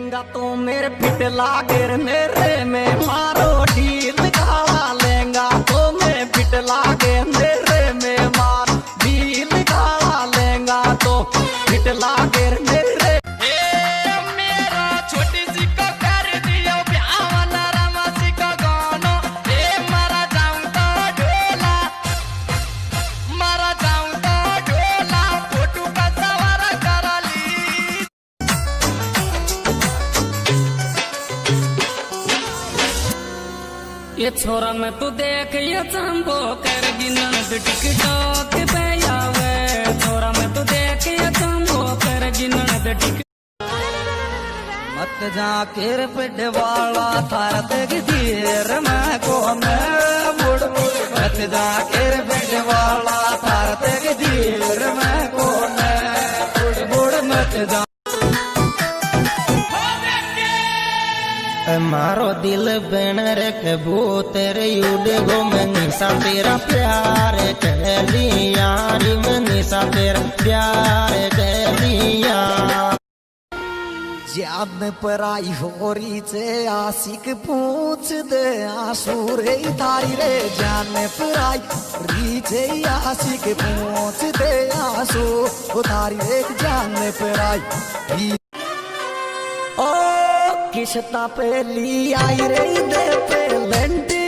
लेंगा तो मेरे पिट लागे रे मेरे में मारो ढील खाला लेंगा तो मैं पिट लागे मेरे में मार ढील खाला लेंगा तो पिट लागे रे मेरे ये छोरा में तू देख ये चंबो कर गिनन टिकटॉक पे आवे छोरा में तू देख ये चंबो कर गिनन टिक मत जा केर पेट वाला थार तेग दीर मैं को मैं मुड़ मुड़ मत जा केर पेट वाला थार तेग दीर मैं को मैं मुड़ मुड़ मत जा मारो दिल बन रे के भूत रे युड गो में निशा तेरा प्यार के लिया री में निशा तेरा प्यार के लिया जान पर आई होरी से आशिक पूछ दे आंसू रे थारी रे जान पर आई रीचे आशिक पूछ दे आंसू थारी रे जान पर आई किश्ता पे ली आई रे दे पे लेंटी